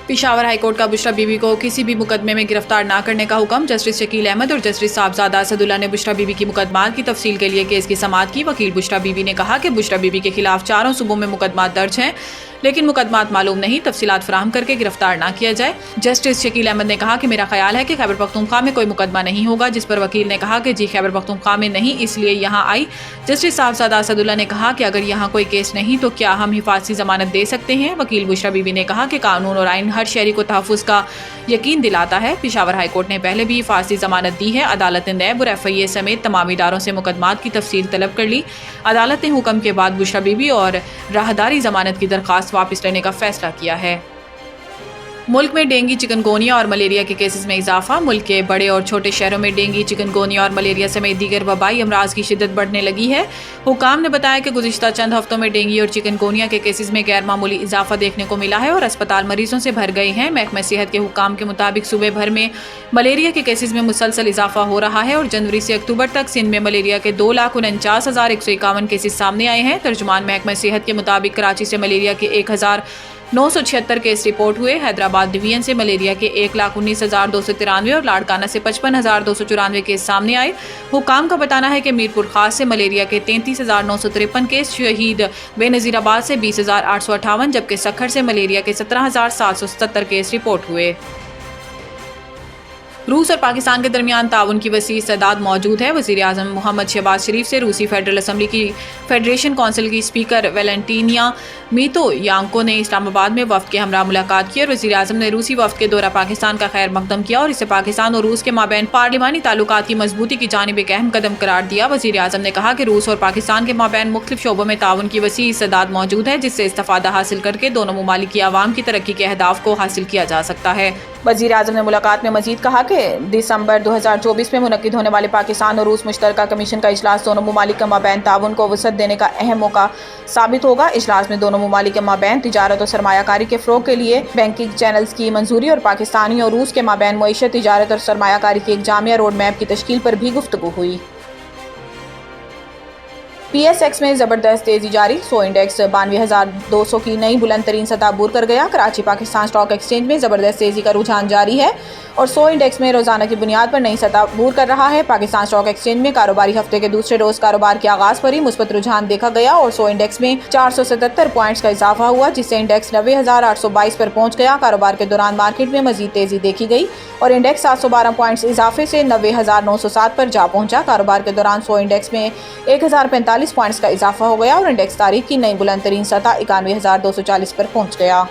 Peshawar high court का बुशरा बीबी को किसी भी मुकदमे में गिरफ्तार न करने का हुक्म। जस्टिस शकील अहमद और जस्टिस साहबजादा असदुल्ला ने बुशरा बीबी की मुकदमात की तफसील के लिए केस की समाअत की। वकील बुशरा बीबी ने कहा कि बुशरा बीबी के खिलाफ 4 सूबों में मुकदमात दर्ज हैं, लेकिन मुकदमात मालूम नहीं, तफसीलात फराहम करके गिरफ्तार ना किया जाए। जस्टिस शकील अहमद ने कहा कि मेरा ख्याल है कि खैबर पख्तूनख्वा में कोई मुकदमा नहीं होगा, जिस पर वकील ने कहा कि जी खैबर पख्तूनख्वा में नहीं, इसलिए यहाँ आई। जस्टिस साहबजादा असदुल्ला ने कहा कि अगर यहाँ कोई केस नहीं तो क्या हम हिफाजती जमानत दे सकते हैं। वकील बुशरा बीबी ने कहा कि कानून और आइन हर शहरी को तहफ़्फ़ुज़ का यकीन दिलाता है। पेशावर हाई कोर्ट ने पहले भी हिफाजती जमानत दी है। अदालत ने नैब और FIA समेत तमाम इदारों से मुकदमात की तफसील तलब कर ली। अदालत ने हुक्म के बाद बुशरा बीबी और राहदारी जमानत की दरख्वास्त वापस लेने का फैसला किया है। मुल्क में डेंगू, चिकनगोनिया और मलेरिया के केसेस में इजाफा। मुल्क के बड़े और छोटे शहरों में डेंगू, चिकनगोनिया और मलेरिया समेत दीगर वबाई अमराज की शिद्दत बढ़ने लगी है। हुकाम ने बताया कि गुज़िश्ता चंद हफ्तों में डेंगू और चिकनगोनिया के केसेस में गैर मामूली इजाफा देखने को मिला है और अस्पताल मरीजों से भर गए हैं। महकमा सेहत के हुकाम के मुताबिक सूबे भर में मलेरिया के केसेस में मुसलसल इजाफा हो रहा है और जनवरी से अक्टूबर तक सिंध में मलेरिया के 2,49,151 केसेस सामने आए हैं। तर्जुमान महकमा सेहत के मुताबिक कराची से मलेरिया के 1,976 केस रिपोर्ट हुए। हैदराबाद डिवीजन से मलेरिया के 1,19,293 और लाड़काना से 55,294 केस सामने आए। हुकाम का बताना है कि मीरपुर खास से मलेरिया के 33,953 केस, शहीद बेनज़ीराबाद से 20,858, जबकि सखर से मलेरिया के 17,770 केस रिपोर्ट हुए। रूस और पाकिस्तान के दरमियान ताउन की वसी इस्तेदाद मौजूद है। वज़ीर आज़म मोहम्मद शहबाज शरीफ से रूसी फेडरल असम्बली की फेडरेशन कौंसिल की स्पीकर वेलेंटीनिया मितोयांको ने इस्लामाबाद में वफ़द के हमरा मुलाकात की और वज़ीर आज़म ने रूसी वफ़द के दौरा पाकिस्तान का खैर मकदम किया और इसे पाकिस्तान और रूस के माबैन पार्लिमानी ताल्लुकात की मजबूती की जानिब एक अहम कदम करार दिया। वज़ीर आज़म ने कहा कि रूस और पाकिस्तान के माबैन मुख्तलिफ शोबों में ताउन की वसी इस्तेदाद मौजूद है, जिससे इस्तिफ़ादा हासिल करके दोनों ममालिक की आवाम की तरक्की के अहदाफ को हासिल किया जा सकता है। वज़ीर आज़म ने मुलाकात में मज़ीद कहा कि दिसंबर 2024 में मुनक्किद होने वाले पाकिस्तान और रूस मुश्तरका कमीशन का इजलास दोनों ममालिक के माबैन ताउन को वसअत देने का अहम मौका साबित होगा। इजलास में दोनों ममालिक के माबैन तिजारत और सरमायाकारी के फ़रोग़ के लिए बैंकिंग चैनल्स की मंजूरी और पाकिस्तानी और रूस के माबैन मईशत, तिजारत और सरमायाकारी की एक जामिया रोड मैप की तश्कील पर भी गुफ्तगू हुई। PSX में ज़बरदस्त तेज़ी जारी। सो इंडेक्स 92,200 की नई बुलंद तरीन सतह अबूर कर गया। कराची पाकिस्तान स्टॉक एक्सचेंज में ज़बरदस्त तेज़ी का रुझान जारी है और सो इंडेक्स में रोज़ाना की बुनियाद पर नई सतह अबूर कर रहा है। पाकिस्तान स्टॉक एक्सचेंज में कारोबारी हफ्ते के दूसरे रोज़ कारोबार के आगाज़ पर ही मुस्बत रुझान देखा गया और सो इंडेक्स में 477 पॉइंट्स का इजाफा हुआ, जिससे इंडेक्स 90,822 पर पहुँच गया। कारोबार के दौरान मार्केट में मजीद तेज़ी देखी गई और इंडेक्स 712 पॉइंट्स इजाफे से 90,907 पर जा पहुँचा। कारोबार के दौरान सो इंडेक्स में 1,045 पॉइंट्स का इजाफा हो गया और इंडेक्स तारीख की नई बुलंद तरीन सतह 91,240 पर पहुँच गया।